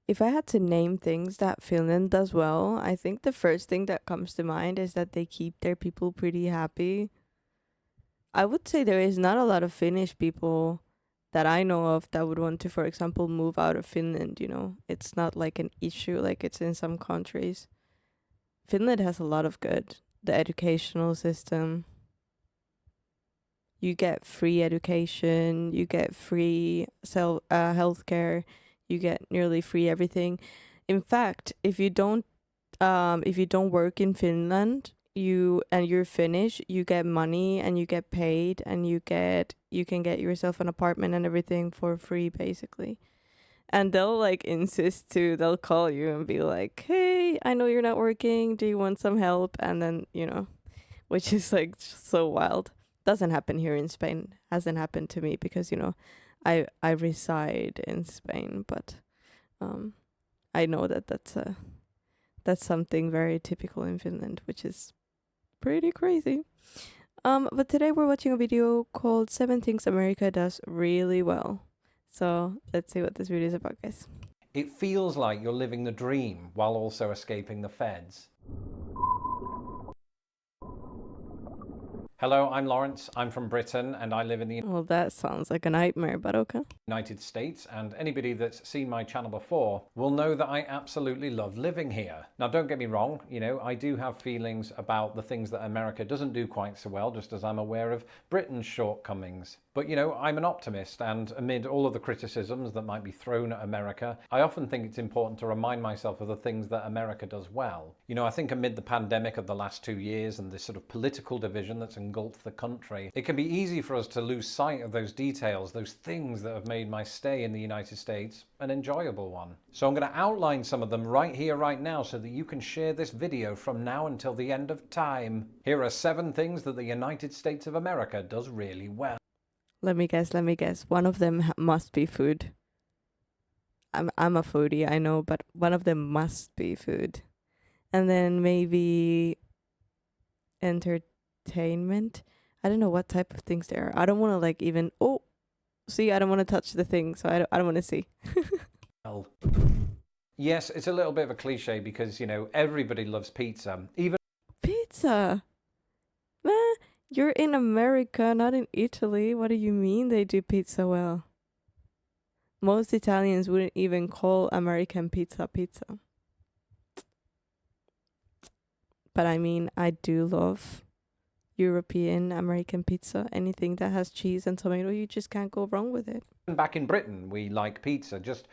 If I had to name things that Finland does well, I think the first thing that comes to mind is that they keep their people pretty happy. I would say there is not a lot of Finnish people that I know of that would want to, for example, move out of Finland, you know. It's not like an issue like it's in some countries. Finland has a lot of good. The educational system, you get free education, you get free healthcare, you get nearly free everything. In fact, if you don't work in Finland, you're Finnish, you get money and you get paid and you can get yourself an apartment and everything for free basically. And they'll like insist to they'll call you and be like, "Hey, I know you're not working. Do you want some help?" And then, which is like so wild. Doesn't happen here in Spain. Hasn't happened to me because, I reside in Spain, but um I know that that's something very typical in Finland, which is pretty crazy. But today we're watching a video called 7 Things America Does Really Well. So let's see what this video is about, guys. It feels like you're living the dream while also escaping the feds. Hello, I'm Lawrence. I'm from Britain and I live in the Well, that sounds like a nightmare, but okay. United States, and anybody that's seen my channel before will know that I absolutely love living here. Now, don't get me wrong, I do have feelings about the things that America doesn't do quite so well, just as I'm aware of Britain's shortcomings. But, I'm an optimist, and amid all of the criticisms that might be thrown at America, I often think it's important to remind myself of the things that America does well. I think amid the pandemic of the last 2 years and this sort of political division that's engulfed the country, it can be easy for us to lose sight of those details, those things that have made my stay in the United States an enjoyable one. So I'm going to outline some of them right here, right now, so that you can share this video from now until the end of time. Here are 7 things that the United States of America does really well. Let me guess. One of them must be food. I'm a foodie, I know, but one of them must be food. And then maybe entertainment. I don't know what type of things there are. I don't want to like even see, I don't want to touch the thing, so I don't want to see. Yes, it's a little bit of a cliche because, everybody loves pizza. Even Pizza. Man, you're in America, not in Italy. What do you mean they do pizza well? Most Italians wouldn't even call American pizza pizza. But I mean, I do love European American pizza. Anything that has cheese and tomato, you just can't go wrong with it. back in Britain, we like pizza, just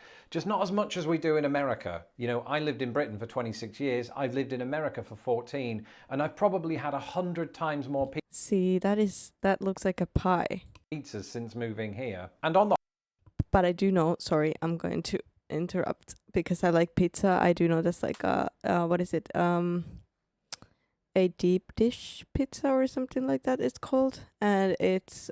not as much as we do in America. I lived in Britain for 26 years. I've lived in America for 14, and I've probably had 100 times more See, that looks like a pie. pizzas since moving here. And on the But I do know, sorry, I'm going to interrupt because I like pizza. I do know that's like what is it? A deep dish pizza or something like that it's called, and it's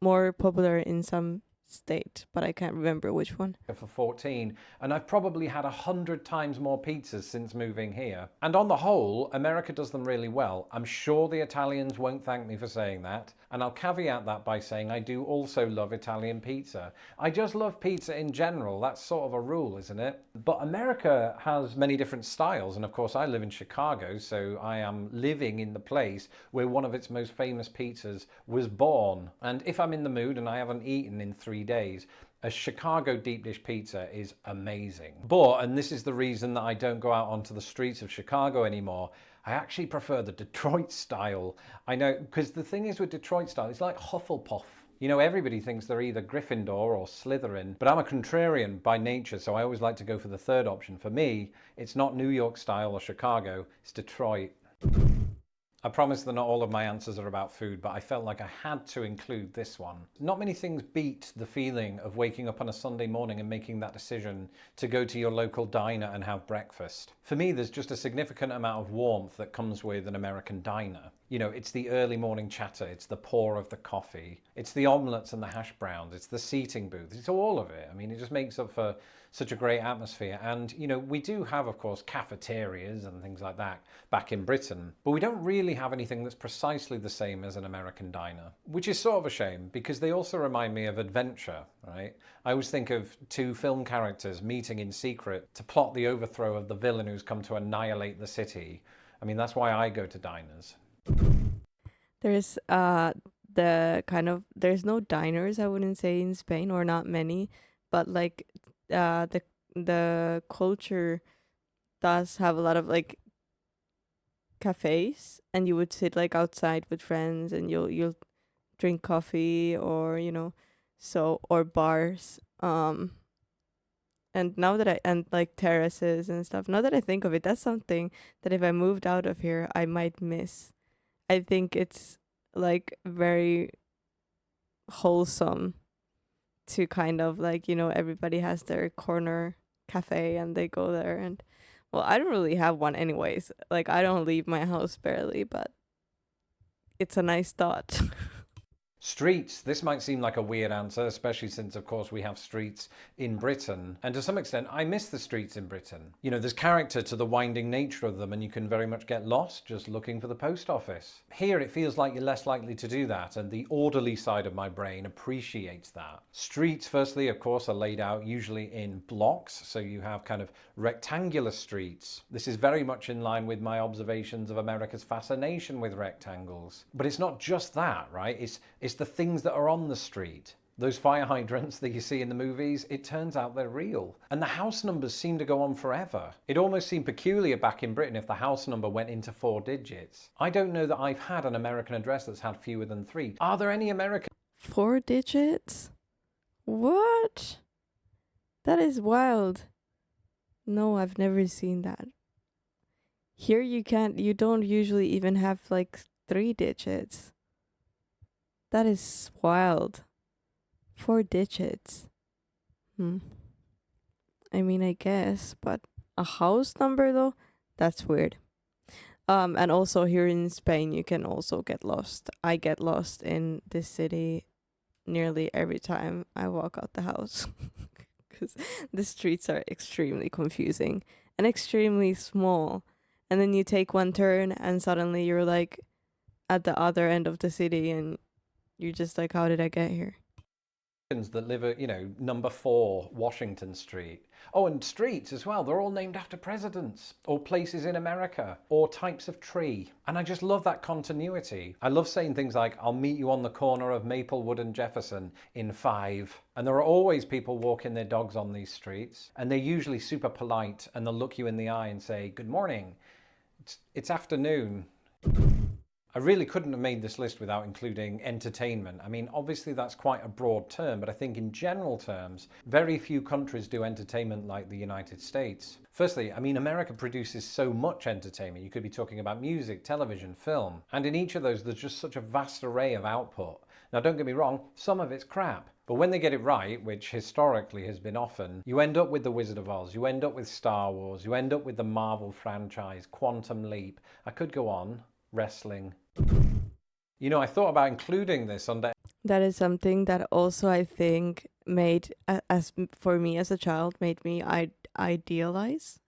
more popular in some state, but I can't remember which one. For 14, and I've probably had 100 times more pizzas since moving here. And on the whole, America does them really well. I'm sure the Italians won't thank me for saying that, and I'll caveat that by saying I do also love Italian pizza. I just love pizza in general. That's sort of a rule, isn't it? But America has many different styles, and of course I live in Chicago, so I am living in the place where one of its most famous pizzas was born. And if I'm in the mood and I haven't eaten in 3 days, a Chicago deep dish pizza is amazing. But, and this is the reason that I don't go out onto the streets of Chicago anymore, I actually prefer the Detroit style. I know, because the thing is with Detroit style, it's like Hufflepuff. Everybody thinks they're either Gryffindor or Slytherin, but I'm a contrarian by nature, so I always like to go for the third option. For me, it's not New York style or Chicago, it's Detroit. I promise that not all of my answers are about food, but I felt like I had to include this one. Not many things beat the feeling of waking up on a Sunday morning and making that decision to go to your local diner and have breakfast. For me, there's just a significant amount of warmth that comes with an American diner. It's the early morning chatter, it's the pour of the coffee, it's the omelettes and the hash browns, it's the seating booth, it's all of it. I mean, it just makes up for such a great atmosphere. And, you know, we do have, of course, cafeterias and things like that back in Britain, but we don't really have anything that's precisely the same as an American diner, which is sort of a shame because they also remind me of adventure, right? I always think of two film characters meeting in secret to plot the overthrow of the villain who's come to annihilate the city. I mean, that's why I go to diners. There's there's no diners, I wouldn't say, in Spain, or not many, but like the culture does have a lot of like cafes, and you would sit like outside with friends and you'll drink coffee, or so, or bars. And now that and like terraces and stuff, now that I think of it, that's something that if I moved out of here I might miss. I think it's like very wholesome to kind of like, everybody has their corner cafe and they go there. And well, I don't really have one anyways. Like, I don't leave my house barely, but it's a nice thought. Streets. This might seem like a weird answer, especially since, of course, we have streets in Britain. And to some extent, I miss the streets in Britain. You know, there's character to the winding nature of them, and you can very much get lost just looking for the post office. Here, it feels like you're less likely to do that, and the orderly side of my brain appreciates that. Streets, firstly, of course, are laid out usually in blocks, so you have kind of rectangular streets. This is very much in line with my observations of America's fascination with rectangles. But it's not just that, right? It's the things that are on the street. Those fire hydrants that you see in the movies, it turns out they're real. And the house numbers seem to go on forever. It almost seemed peculiar back in Britain if the house number went into 4 digits. I don't know that I've had an American address that's had fewer than 3. Are there any American 4 digits? What? That is wild. No, I've never seen that. Here you don't usually even have like 3 digits. That is wild. 4 digits. I mean, I guess, but a house number though? That's weird. And also here in Spain, you can also get lost. I get lost in this city nearly every time I walk out the house because the streets are extremely confusing and extremely small. And then you take one turn and suddenly you're like at the other end of the city and you're just like, how did I get here? that live at, number 4 Washington Street? Oh, and streets as well. They're all named after presidents or places in America or types of tree. And I just love that continuity. I love saying things like, I'll meet you on the corner of Maplewood and Jefferson in 5. And there are always people walking their dogs on these streets. And they're usually super polite and they'll look you in the eye and say, good morning. It's afternoon. I really couldn't have made this list without including entertainment. I mean, obviously that's quite a broad term, but I think in general terms, very few countries do entertainment like the United States. Firstly, I mean, America produces so much entertainment. You could be talking about music, television, film, and in each of those, there's just such a vast array of output. Now, don't get me wrong, some of it's crap. But when they get it right, which historically has been often, you end up with The Wizard of Oz, you end up with Star Wars, you end up with the Marvel franchise, Quantum Leap. I could go on. Wrestling. You know, I thought about including this under. That is something that also I think made, as for me as a child, made me idealize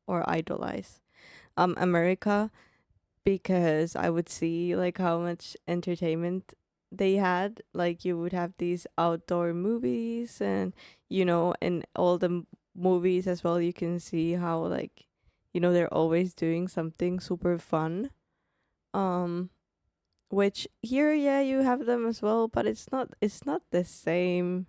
or idolize America, because I would see like how much entertainment they had. Like you would have these outdoor movies, and in all the movies as well, you can see how like they're always doing something super fun. Which here, yeah, you have them as well, but it's not the same.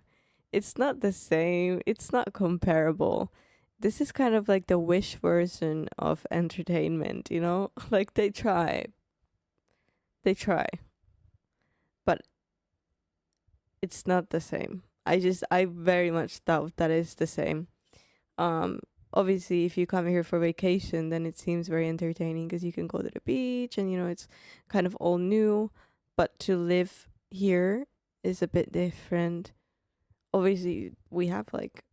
It's not the same. It's not comparable. This is kind of like the Wish version of entertainment, like they try, but it's not the same. I very much doubt that it's the same. Obviously, if you come here for vacation, then it seems very entertaining because you can go to the beach and it's kind of all new. But to live here is a bit different. Obviously, we have like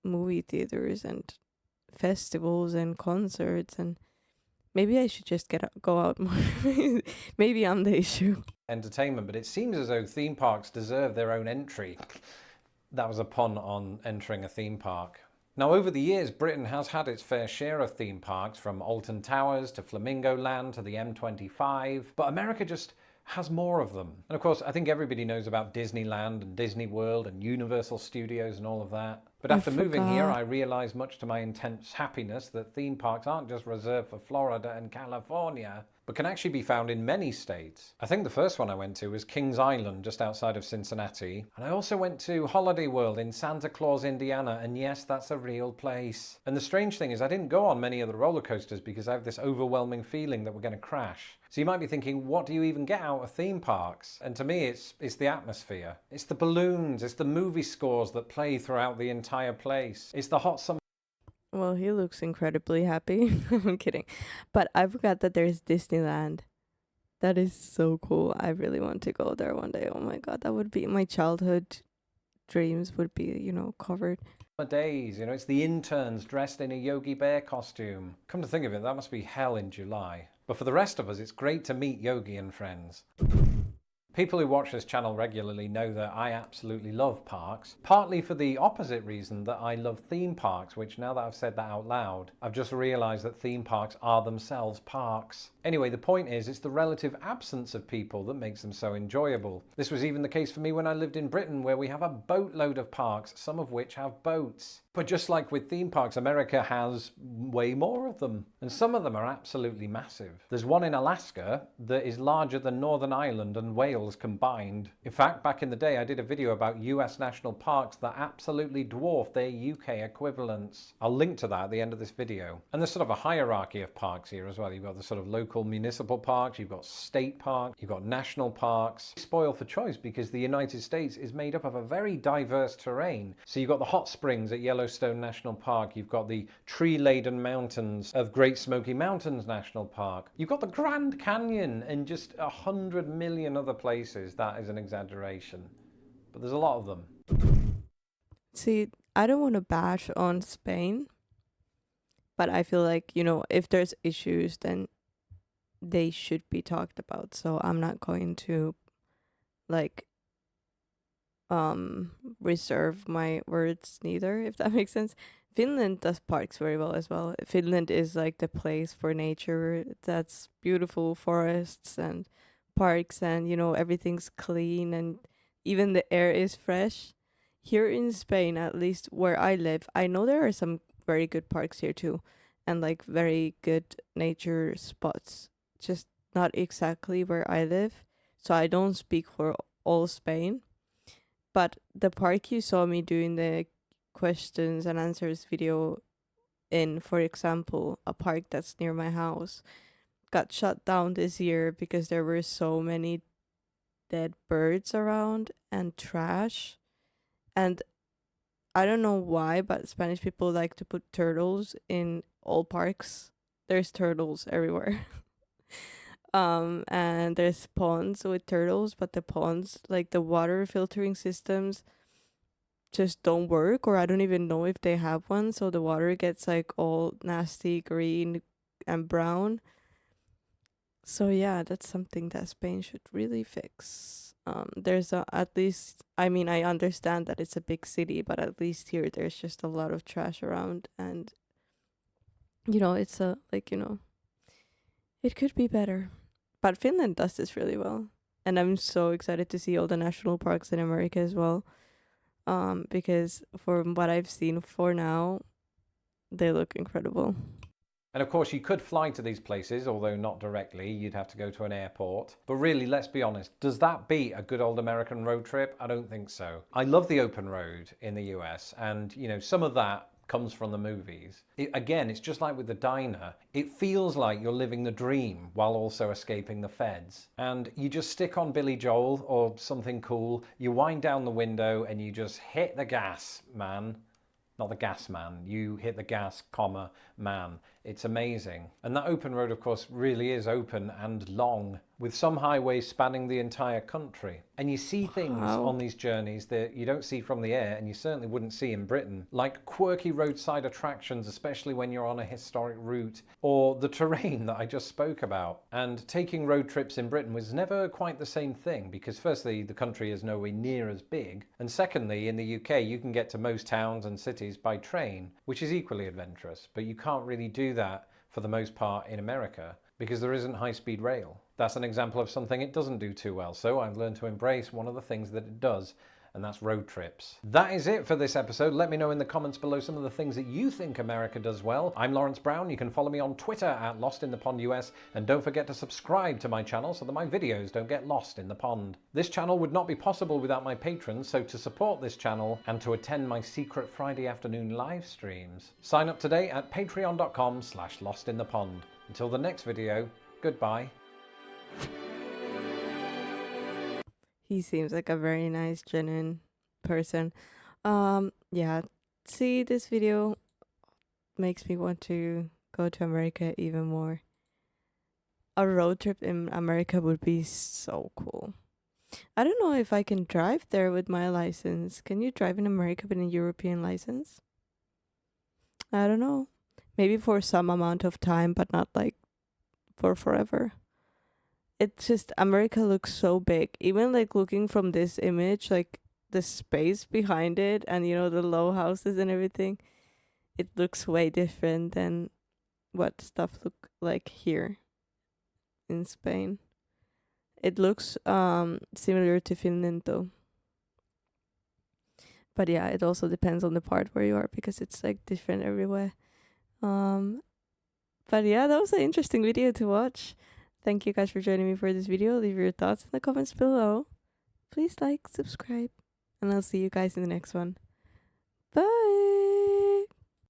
movie theaters and festivals and concerts, and maybe I should just go out more. Maybe I'm the issue. Entertainment, but it seems as though theme parks deserve their own entry. That was a pun on entering a theme park. Now, over the years, Britain has had its fair share of theme parks, from Alton Towers to Flamingo Land to the M25, but America just has more of them. And of course, I think everybody knows about Disneyland and Disney World and Universal Studios and all of that. But I after moving here, forgot. I realised, much to my intense happiness, that theme parks aren't just reserved for Florida and California, but can actually be found in many states. I think the first one I went to was Kings Island, just outside of Cincinnati. And I also went to Holiday World in Santa Claus, Indiana, and yes, that's a real place. And the strange thing is, I didn't go on many of the roller coasters because I have this overwhelming feeling that we're going to crash. So you might be thinking, what do you even get out of theme parks? And to me, it's the atmosphere. It's the balloons, it's the movie scores that play throughout the entire place. It's the hot summer. Well, he looks incredibly happy. I'm kidding. But I forgot that there's Disneyland. That is so cool. I really want to go there one day. Oh my god, that would be my childhood dreams would be, covered. Days, it's the interns dressed in a Yogi Bear costume. Come to think of it, that must be hell in July. But for the rest of us, it's great to meet Yogi and friends. People who watch this channel regularly know that I absolutely love parks, partly for the opposite reason that I love theme parks, which, now that I've said that out loud, I've just realised that theme parks are themselves parks. Anyway, the point is, it's the relative absence of people that makes them so enjoyable. This was even the case for me when I lived in Britain, where we have a boatload of parks, some of which have boats. But just like with theme parks, America has way more of them. And some of them are absolutely massive. There's one in Alaska that is larger than Northern Ireland and Wales combined. In fact, back in the day, I did a video about US national parks that absolutely dwarf their UK equivalents. I'll link to that at the end of this video. And there's sort of a hierarchy of parks here as well. You've got the sort of local municipal parks, you've got state parks, you've got national parks. Spoil for choice because the United States is made up of a very diverse terrain. So you've got the hot springs at Yellowstone National Park, you've got the tree-laden mountains of Great Smoky Mountains National Park, you've got the Grand Canyon, and just 100 million other places. That is an exaggeration, but there's a lot of them. See, I don't want to bash on Spain, but I feel like, if there's issues, then they should be talked about. So I'm not going to, like, reserve my words neither, if that makes sense. Finland does parks very well as well. Finland is like the place for nature. That's beautiful forests and parks, and everything's clean, and even the air is fresh. Here in Spain, at least where I live, I know there are some very good parks here too, and like very good nature spots. Just not exactly where I live. So I don't speak for all Spain. But the park you saw me doing the questions and answers video in, for example, a park that's near my house, got shut down this year because there were so many dead birds around and trash. And I don't know why, but Spanish people like to put turtles in all parks. There's turtles everywhere. And there's ponds with turtles, but the ponds, like the water filtering systems, just don't work, or I don't even know if they have one, so the water gets like all nasty green and brown. So yeah, that's something that Spain should really fix. There's at least, I mean, I understand that it's a big city, but at least here there's just a lot of trash around, and it's it could be better. But Finland does this really well, and I'm so excited to see all the national parks in America as well. Because from what I've seen for now, they look incredible. And of course, you could fly to these places, although not directly. You'd have to go to an airport. But really, let's be honest, does that beat a good old American road trip? I don't think so. I love the open road in the US, and some of that comes from the movies. Again, it's just like with the diner. It feels like you're living the dream while also escaping the feds. And you just stick on Billy Joel or something cool, you wind down the window and you just hit the gas, man. Not the gas man, you hit the gas, comma, man. It's amazing. And that open road, of course, really is open and long. with some highways spanning the entire country. And you see things Wow. on these journeys that you don't see from the air, and you certainly wouldn't see in Britain, like quirky roadside attractions, especially when you're on a historic route, or the terrain that I just spoke about. And taking road trips in Britain was never quite the same thing, because firstly, the country is nowhere near as big, and secondly, in the UK, you can get to most towns and cities by train, which is equally adventurous, but you can't really do that for the most part in America, because there isn't high-speed rail. That's an example of something it doesn't do too well, so I've learned to embrace one of the things that it does, and that's road trips. That is it for this episode. Let me know in the comments below some of the things that you think America does well. I'm Lawrence Brown. You can follow me on Twitter at LostInThePondUS, and don't forget to subscribe to my channel so that my videos don't get lost in the pond. This channel would not be possible without my patrons, so to support this channel and to attend my secret Friday afternoon live streams, sign up today at patreon.com/LostInThePond. Until the next video, goodbye. He seems like a very nice, genuine person. Yeah, see, this video makes me want to go to America even more. A road trip in America would be so cool. I don't know if I can drive there with my license. Can you drive in America with a European license? I don't know. Maybe for some amount of time, but not like for forever. It's just America looks so big. Even like looking from this image, like the space behind it and the low houses and everything, it looks way different than what stuff look like here in Spain. It looks similar to Finland though. But yeah, it also depends on the part where you are because it's like different everywhere. But yeah, that was an interesting video to watch. Thank you guys for joining me for this video. Leave your thoughts in the comments below. Please like, subscribe, and I'll see you guys in the next one. Bye!